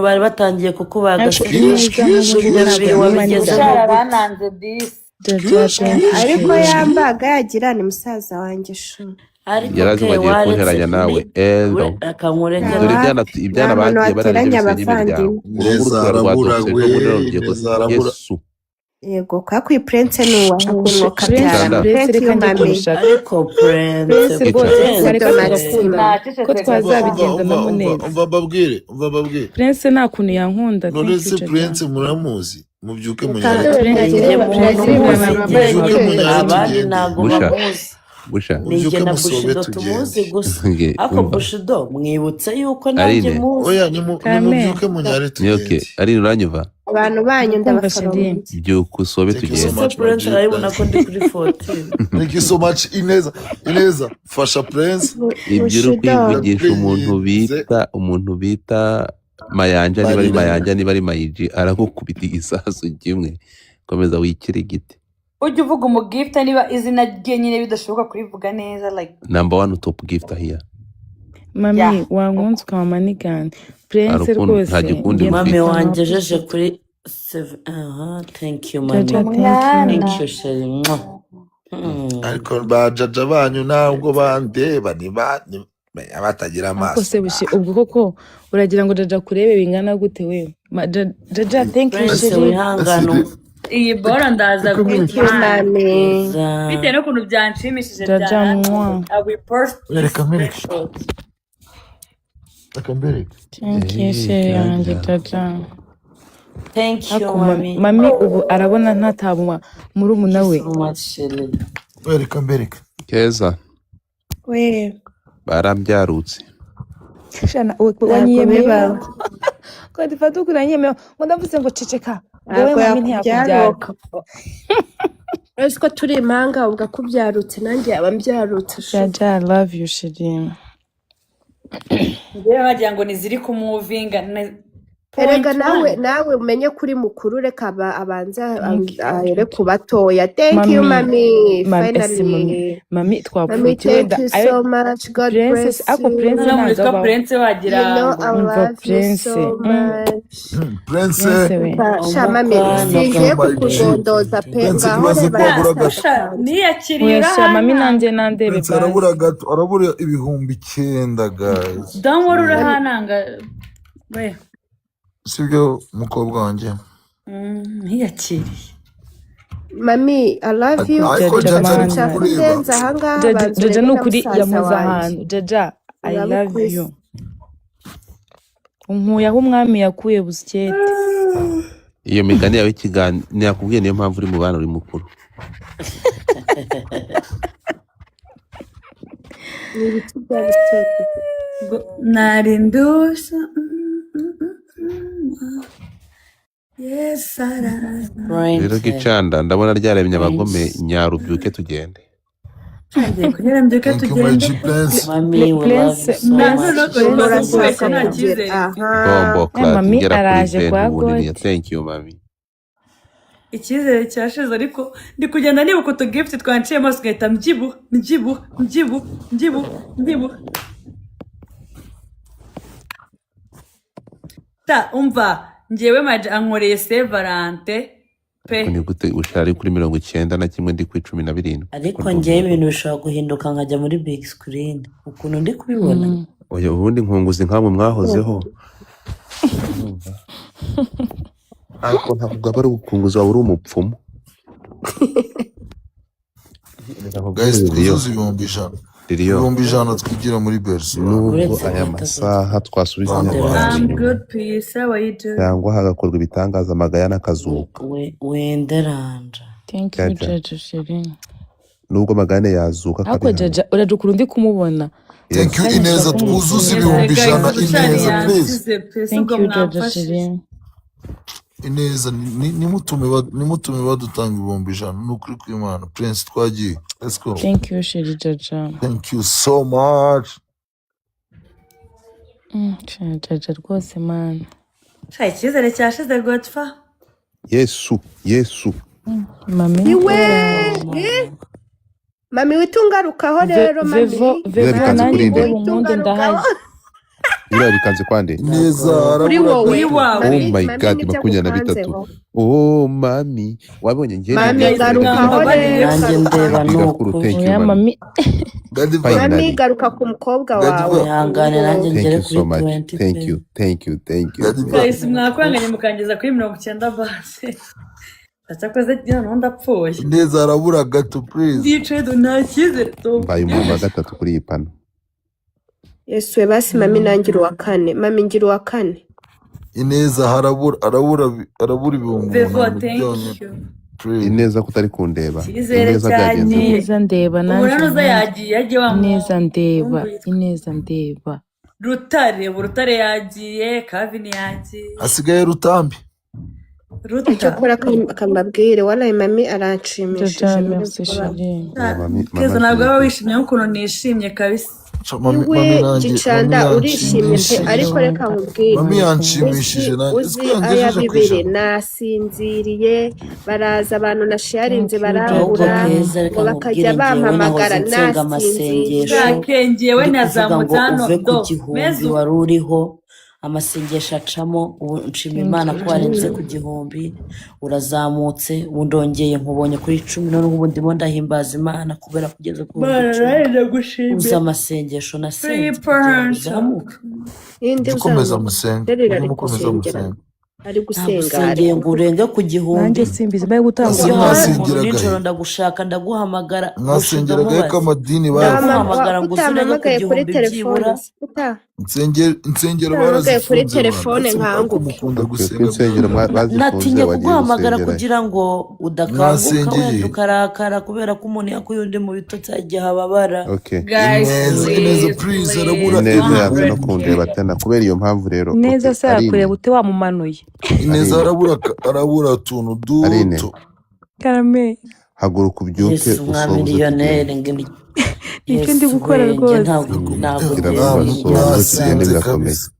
bari batangiye kukubaga Ariko se neza nk'uburyo ibyo bibiri wabigezeho Shara gute bananze disi. Jaja, thank you, Ariko Shira. yambaga yagira ni musaza wanjye shu. ariko Yarazi ke bagiye waretse kunteranya nawe elo akankurekera dore Nta ibyana muntu bagiye wateranya bararya n'imiryango abavandimwe. urugo neza rukaba arabura rwadutse we ejo bundi rugiye neza arabura yesu Yego kwa kwi prince ni uwakunwa Prince, kabyara. Prince, Thank reka you njye mami. kumushaka. ariko Prince prince rwose wareka Prince tugakundana ko twazabigendamo umva neza. mbabwire Prince nta kuntu yankunda. none Thank se you, Jaja. Prince muramuzi mubyuke Kandi munyare ninjye muntu muzi mubyuke munyare abandi tugende ntabwo Busha. bamuzi busha ninjye mubyuke na musobe bushido tumuzi tugende gusa nge ariko umva bushido mwibutse yuko nanjye Aline muzi oya Kame. nimubyuke munyare ni okay tugende Aline uranyumva abantu banyu Kumva Shiri. ndabaforomo. byuka usobe Thank you tugende so ese much my prince G arabibona ko guys. ndi kuri 14 Thank you so much Ineza fasha Prince ibyo uri Bushido. kwivugisha please umuntu bita mayanja niba ari Marina mayanja niba ari mayiji aragukubita igisasu kimwe komeza wikirigite Ujya uvuga umugifta niba izina rye nyine bidashoboka kurivuga neza like number 1 top gift here Mami, yeah. wankunze ukamanigana. Prince Arukundo rwose nta gikundi ngiye mami mfite mfite wangejeje amapusi. kuri 7 thank you mami Jaja, thank you. thank you sheri ariko bajaja banyu ntabwo bandeba batagira Ako amaso se bushi ubwo koko uragira ngo Jaja kurebe bingana gute we? Jaja, thank you, prince Shiri. wihangane Iyi bora ndaza Thank you guhita mami. bitewe n'ukuntu byanshimishije Jaja, mwah. I will post Reka mbereke. screenshot. reka mbereke Thank you, Shiri yanjye Jaja. thank you Ako mami mami ubu arabona ntatabwa muri umuna we. so much sheri reka mbereke keza We barambyarutse Shana ntabwo wanyiyemeye. bibaho. Ko difata ukuranyemeye ngo ndavuze ngo ceceka. Ntabwo Wowe mami ntiyakubyara. yakubyaruka. Ese ko turi impanga uvuga ko ubyarutse nanjye yaba mbyarutse shu. Jaja, I love you, Shiri. Njyewe wagira ngo niziri kumuvinga Erega nawe umenye kuri mukuru reka abanza ahere ku batoya. Thank you mami. Finally. Mami Mami, twapfutiwe thank da you so much. God bless ako you. Prince noneho muri ntabwo ko abaho. Prince wagira You know I ngo Umva love you Prince. so much. Prince Prince we. Sha mami singiye kukugondoza pe Prince ngaho ibaze ko reba wabura gato Sha, niyakiriye Wesha mami urahana nanjye nandebe Prince basi. arabura gato arabura ibihumbi 9 guys don't worry urahananga we sibyo mukobwa wanjye ntiyakiriye mami I love you. ariko Jaja, Jaja ari man. Nshaka kukureba kugenza ahangaha Jaja banza Jaja urebe ni na ukuri musaza yamuze wanjye. ahantu. Jaja, I love Urabukwiye. you. Unkuye aho umwami yakuye busikete. iyo migani yawe ikiganiro nakubwiye niyo mpamvu uri mu bana uri mukuru Ni ibiti bya biseke. nari ndusha yes araza rero gicanda ndabona ryaremye abagome nyarubyuke tugende ngiye kugira mbyuke thank you my tugende G Prince mami we love you so much bombo Eh, class mami ngera kuri araje 10 kwa ubundi God. thank you mami icyizere cyashize ariko ndi kugenda nibuka utugifuti twanciye amaso ugahita mbyibuha ta umva njyewe maje ankoreye Saint Valentin pe ni gute ushari kuri 91 ndi ku 17 ariko njyewe ibintu bishobora guhinduka nkajya muri big screen ukuntu ndi kubibona oya ubundi nkunguzi nkamwe mwahozeho ariko ntabwo aba ari ukunguza waba uri umupfumu guys tuzuze ibihumbi 100 ibihumbi 100 twigira muri Bercy nubwo aya masaha twasubizanya I'm good peace how are you doing cyangwa hagakorwa ibitangaza amagaya n'akazuka wenderanja Thank you, Jaja Shiri. nubwo magane yazuka Ako Jaja uradukura undi kumubona. thank you Ineza twuzuze ibihumbi 100 Ineza please Thank you, Jaja Shiri. Ineza nimutume badutanga ibihumbi 100 nukuri kw'Imana Prince twagiye let's go Thank you, Shiri Jaja. thank you so much Jaja rwose man. Sha icyizere cyashize Godfa. Yesu Mami iwe Mana. mami witungarukaho rero mami Vevo bikanze nanjye kuri nde ndeba umunde ndahazi. biriya bikanze kwande Ineza kuri harabura wowe Kuri wawe. oh mami my mami god nibyo 23 agukanzeho oh mami wabonye njye mami Guys, garukaho mbabarire. rero Nanjye ndeba garuka nuko. thank you Oya mami mami Gadiva mami finally garuka ku mukobwa wawe Gadiva Ihangane nanjye thank ngere you kuri so much 20 pe. thank you Gadiva Guys, mwakwanganye mukangeza kuri 90 base. Cyakoze noneho ndapfuye. Ineza harabura gato please Ndicaye nta cyizere to. mbaye umuntu wa gatatu kuri iyi pano yesuwe basi mami nangira uwa kane mami ngira uwa kane Ineza harabura ibihumbi Vevo, umunani thank byonyine you. please ineza kutari kundeba Icyizere ineza byagenze cyane. gute Ineza ndeba Ubu nanjye rero yagiye wa Ineza ndeba Mungu. Ineza ndeba Rutare yagiye, Kevin yagiye. hasigaye Rutambi icyo akora akambabwire waraye mami Jaja aranshimishije merci chérie. Keza ntabwo waba wishimye nk'ukuntu nishimye kabisa. iwe gicanda urishimye pe ariko reka nkubwire mami yanshimishije uzi aya bibiri nasinziriye baraza abantu nasharinze Ahubwo barabura Keza reka ngo bakajya nkubwire njyewe bampamagara nahoze nsenga nasinziriye amasengesho Yakengewe ndi kuvuga nazamutse ngo hano uve ku do. gihumbi Mezu. wari uriho amasengesho acamo ubu nshima Imana ko warenze ku gihumbi urazamutse ubu ndongeye nkubonye kuri 10 none ubu ndimo ndahimbaza Imana kubera kugeza ku Bara 10 rero uzi gushimira. amasengesho nasenze Three kugira ngo points. uzamuke indi ukomeza uzamuka musenga rero ari mukomeza gusengera musenga ari ntabwo gusenga usengeye ngo urenge ku gihumbi Nanjye simbizi mbaye gutanga Ese umuntu mwasengeraga nijoro he ndagushaka ndaguhamagara gushinga mwasengeraga he ko mubaza amadini bayafunze ndaguhamagara ngo usubire ku utampamagaye kuri gihumbi byibura telefone insengero utampamagaye kuri barazifunze telefone ariko nkanguke mukunda kuri gusenga insengero bazifunze natinye wagiye kuguhamagara gusengera kugira ngo udakanguka mwasengeye wenda ukarakara kubera ko umuntu yakuye undi mu bitotsi igihe ababara okay Guys, Ineza please harabura ineza yanze no 100K. kundeba tena kubera iyo mpamvu rero Neza okay se Aline yakureba ute wamumanuye Ineza harabura utuntu Aline duto karame haguruka ubyuke Yesu usohoze umwamiliyoneri tugende nicyo ndi Yesu gukora we njye rwose ntabwo biravuga ngenda sohoze tugende mwasinze birakomeye kabisa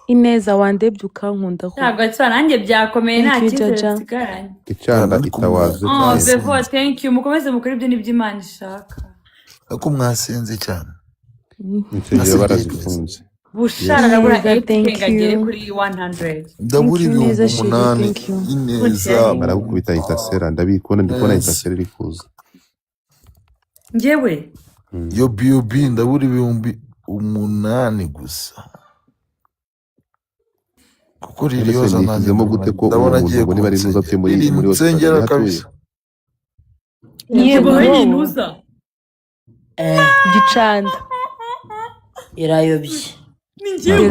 Ineza wandebye ukankunda ko Ntabwo atsa nanjye byakomeye nta Thank you, cyizere Jaja. nsigaranye. icanda muri itawaze Oh, tugende Vevo, thank you. Mukomeze mukore ibyo nibyo Imana ishaka. ariko mwasenze cyane insengero Nasengeye barazifunze Bushara arabura Neza, 8K thank ngo agere you. kuri 100. ndabura Thank you, ibihumbi Neza, Shiri, 8 thank you. Ineza baragukubita itasera ndabikona ndikubona Yes. itasera iri kuza Njyewe yo BOB ndabura ibihumbi 8 gusa kuko riri Ese yoza nanjye nishyizemo gute ko ndabona umuntu agiye ngo niba ari nuza atuye muri riri muri hosipitali nsengera hatuye kabisa yego Yego. hari ntuza. gicanda irayobye Ni njyewe.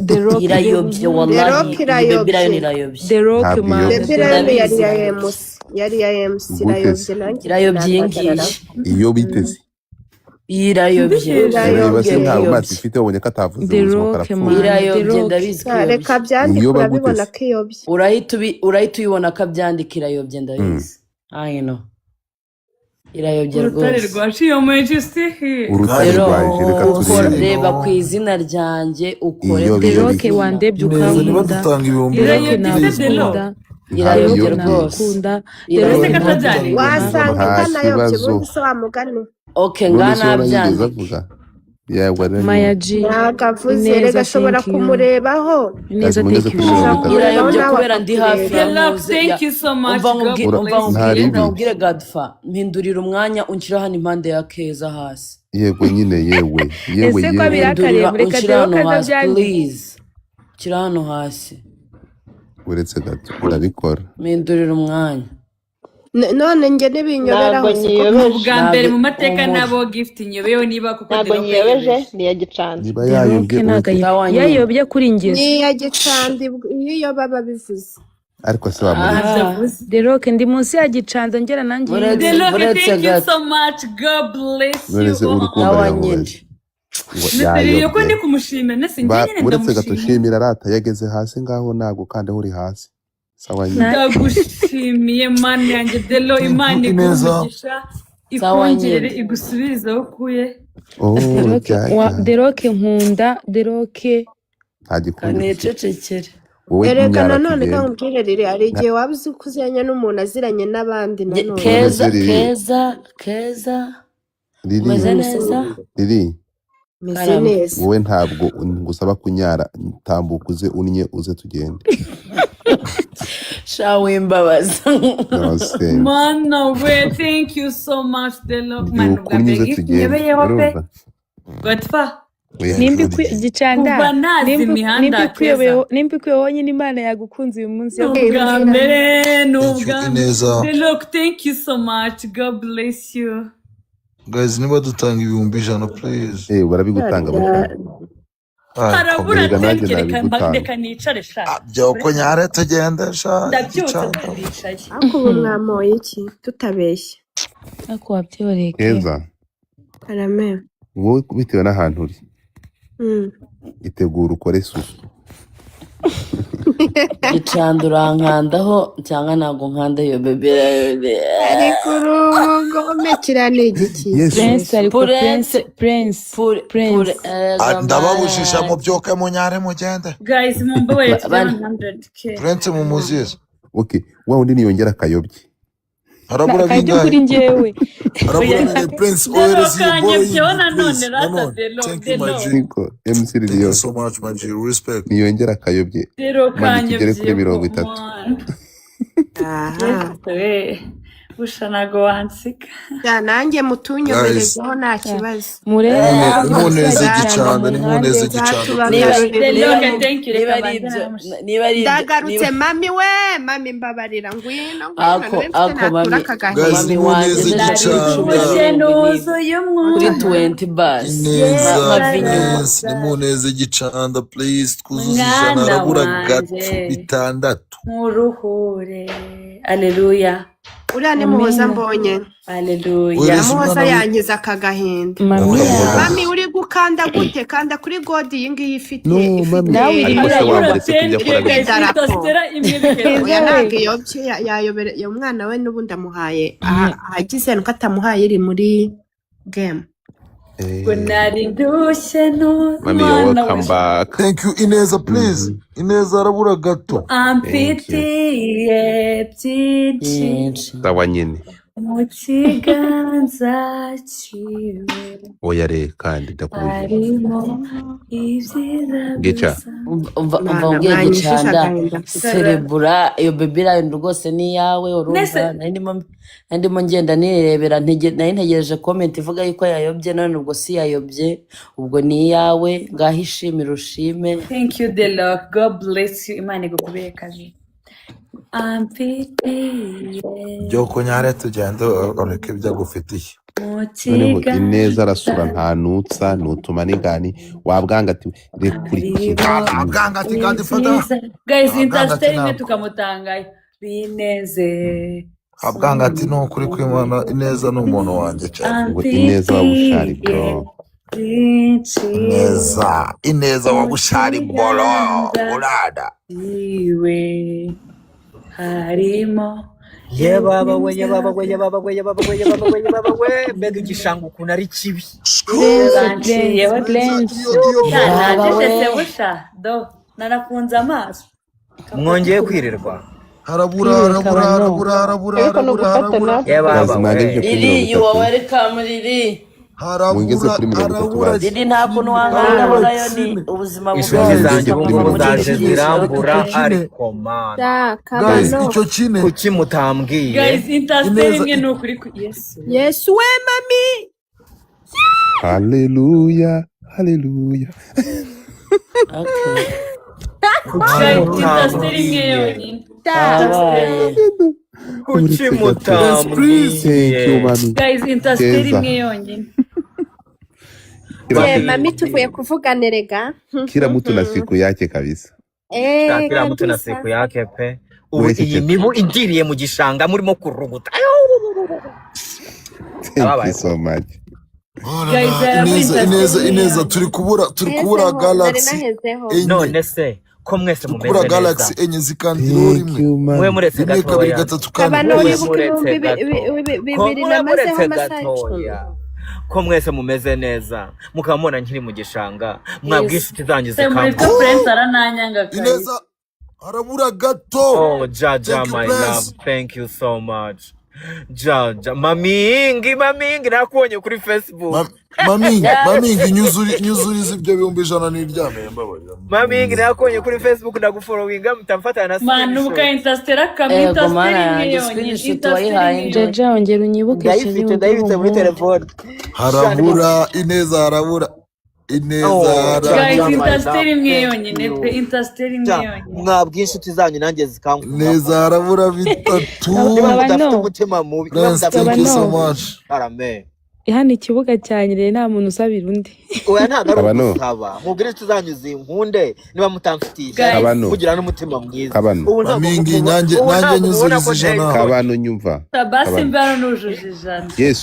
the rock irayobye wallahi Rock iyi irayobye. baby rayo irayobye the rock Ntabwo man iyo- Baby Raymi yari Ndabizi. ya MC yari ya MC Gute irayobye se? nanjye irayobye iyi ngiyi sinahagarara. iyo biteze irayobye ureba se nta irayobye maso ifite wabonye ko atavuze The ubuzima Rock, karapfuye man. irayobye The Rock. ndabizi ko Ah, iyobye reka byandike Iyoba gute urabibona se? ko iyobye urahita uyibona ko abyandika irayobye ndabizi ayino irayobye Urutare rwose rwaciye mu ejisti. urutare rero rwaje reka ukora turebe reba ku izina ryanjye ukore Iyo the biyo rock biyo. wandebye Ineza niba ukankunda dutanga ibihumbi the rock Irayobye please, Delo. nagukunda the irayobye rock Ntabwo rwose nagukunda the Irayobye rock Uretse ko nagukunda byari- wasanga Nta utanayobye kibazo. ubundi se wamugani okay none ngana se warangigeze nabyandike avuga yawe rero Maya G nagavuze Ineza, rega ashobora thank you. kumurebaho Ineza Muneze thank you kushobora Ushobora gutanga. irayobye nawe kubera ndi hafi ya akakureba. Love, thank you so much. umva God nkubwire bless umva you. nkubwire Ntaribi. nkubwire gadfa mpindurira umwanya unshyira hano impande ya keza hasi yego nyine yewe yewe Ese ko yewe birakariye mpindurira mureka unshyira hano Deroka hasi ndabyandika. please nshyira hano hasi uretse gato ndabikora mpindurira umwanya none njye ntibinyoberaho Ntabwo nyiyobeje. Ubwa mbere mu mateka Umuri. nabo gift nyobewe niba kuko Ntabwo Deroka nyiyobeje yiyobeje. ni iya gicanze. niba The Rock yayobye ntago uretse Sawa nyine. yayobye kuri njye niya gicandi iyo baba bivuze ariko se wamuretse Ndavuze. the rock ndi munsi ya gicanda ngera nanjye Uretse- yindi. Deloke, Uretse thank you gato. so much. God bless none se you. urukundo sawa yamubaje nyine ngo Nizeriye ko ndi yayobye kumushimira nese njye nyine uretse gato ndamushimira. shimira arata yageze hasi ngaho ntabwo kandi uri hasi sawa nyine Ndagushimiye mana yanjye Delo, Imana Ineza. ikumugisha Sawa ikongerere nyine. igusubirize aho ukuye. oh The Rock jya the rock nkunda the rock nta gikundi kanicecekere wowe erega nyara nanone tugende kankubwire riri hari igihe waba uzi ko uziranye n'umuntu aziranye n'abandi nanone Keza nonese riri riri umeze none se neza riri meze karame neza wowe ntabwo ngusaba kunyara, tambuka uze unye uze tugende. sha wimbabaza Namaste. Mana we, thank you so much Delok. Man, Byuka ubwa unye mbere uze gift tugende, nyebeyeho pe. urumva? Godfa. Oya nimba Jordi. gicanda Kuva nazi imihanda keza. nimba ikwiye nyine Imana yagukunze uyu munsi yo N'ubwa mbere, Thank you n'ubwa Ineza. Delok, thank you so much. God bless you. Guys, niba dutanga 1,000 please. barabigutanga bakora. Harabura Erega nanjye tenke reka nabigutanga. nicare sha. Byoko nyare tugende sha Ndabyutse igicanga. ndaricaye. ariko ubu mwamoye iki tutabeshya ako wabyoreke Keza, karame wowe bitewe n'ahantu uri, itegura ukore susu. gicanda urankandaho cyangwa ntabwo nkanda iyo bebe ariko urugome kiriya ni igiki Prince ariko Prince Ndababujisha mu byoke mu nyare mugende. Guys, mumbabarire 100k. Prince mu muzizi. Okay, wa undi niyongera akayobye. Harabura kajya kuri bingahe? njyewe Harabura bingahe Prince Delok ohereza iyi boy kanyebyeho iyi nanone please. rata Nanone. Delok Thank you my Delok. G. Niko MC Thank Liliyo you so much my G. Respect. niyongera akayobye. Delok Maze tugere kuri kanyebyeho 30. man. aha We, busha nago wansika. ya nanjye mutunyoherezeho nta kibazo Nimuneze gicanda, nimuneze gicanda. Delok, thank you niba reka ari banze ibyo namushimire. niba ari ibyo ndagarutse mami we mami mbabarira ngwino ako natura mami akagahinda Guys, mami nimuneze wanjye gicanda. Nuzuye kuri umwuka. 20 basi Ineza nkava inyuma Prince nimuneze gicanda please twuzuze ijana Mwana harabura wanje. 6. Muruhure. Aleluya. uriya ni muhoza mbonye Aleluya. Ohereza muhoza umwana we. yangiza akagahinda mami uri gukanda gute kanda kuri godi iyi ngiyi ifite No, ifite mami. nawe iri Ariko se muri wamuretse kujya akora bike. idarapo imwe oya ntabwo iyobye yayobere umwana we n'ubundi amuhaye ahagize nuko atamuhaye iri muri game ngo nari ndushye Mami, you're welcome back. Thank you Ineza please. Ineza harabura gato. amfitiye byinshi byinshi Sawa nyine. mu kiganza cyiwe Oya re kandi ndakubujije. harimo ibyiza Gica. gusa. umva Mana, ubwiye mwanyishisha gicanda agahinda. serebura iyo bebe irayo rwose ni iyawe urumva Nese- nari ndimo ngenda nirebera nari ntegereje comment ivuga yuko yayobye none ubwo si yayobye ubwo ni iyawe ngaho ishimire ushime Thank you, the Lord. God bless you. Imana igukubire kazi. Amfitiye Byoko nyare tugende ureke ibyo agufitiye. mu Noneho kiganza Ineza arasura nta nutsa nutuma n'ingani wabwanga ati rekurikira. Abwanga ati kandi fata. ibyiza. Guys, Abwanga interstate ati imwe ntabwo. tukamutangayo. Bineze. Abwanga ati no kuri kwimana Ineza ni umuntu wanjye cyane. Ngo Ineza wa bushari bro. byinshi Ineza wa bushari bolo urada. iwe harimo ye baba we ye baba we ye baba we ye baba we ye baba we ye baba we mbega igishanga ukuntu ari kibi banciyeho nageze busha do narakunze amaso mwongeye kwirirwa Harabura harabura harabura harabura ariko ni harabura ugufata harabura. ye baba Mwageze we kuri riri you 30. are welcome riri Mwongeze Harabura kuri 30 harabura. bazi. riri nta kuntu wangana nayo ni ubuzima inshuti bwawe zanjye Mwongeze ubu kuri ngubu zaje 30. zirambura Icyo kine. ariko mana Guys, icyo kine. kuki mutambwiye guys interstate Ineza- imwe ni ukuri Yesu yesu we mami Hallelujah. Hallelujah. okay guys interstate imwe yonyine habaye kuki Thank you mutambwiye mami. guys interstate Keza. imwe yonyine ye mami tuvuye kuvugana rega Kila mtu na siku yake kabisa. shakira mutu na siku yake pe ubu Wese iyi cyo. mibu igiriye mu gishanga murimo kuruguta Thank you so much. Ineza turi kubura Galaxy nahezeho enye. none se ko mwese Turi kubura mumeze Galaxy neza enye zikandiro Thank rimwe. you mwe mami. muretse Rimwe kabiri gatoya gatatu kaba kane. no Muretse wibuka ibihumbi gato. bibiri ko namazeho muretse amasaha icumi gatoya ko mwese mumeze neza mukaba mubona nkiri mu gishanga mwabwiye inshuti zanjye se muri zikambuka ko prince arananyanga Ineza harabura gato. Oh, Jaja, Thank you, my bless. love. Thank you so much. Jaja, mamingi nakubonye kuri Facebook. Mamingi nyuzuriza ibyo bihumbi 100 n'iryame mbabarira. Mamingi nakubonye kuri Facebook ndagufollowinga mtamfata na manuka Interstera kamwe Interstera imwe Jaja ongera unyibuke ndayifite muri telefone. Harabura Ineza harabura. Guys, Interstera imwe yonyine pe Interstera imwe yonyine. Mwabwiye inshuti zanyu nanjye zikanguka. Ineza harabura bitatu. Niba mudafite umutima mubi. Thank you so much. Amen. Hano ikibuga cyanyire nta muntu usabira undi. Oya ntago ari usaba. Mubwire inshuti zanyu zinkunde niba mutamfitisha kugira n'umutima mwiza. Mamingi nanjye nyuzuriza 100. Kabano nyumva. Tabasi mbano nujuje 100. Yes.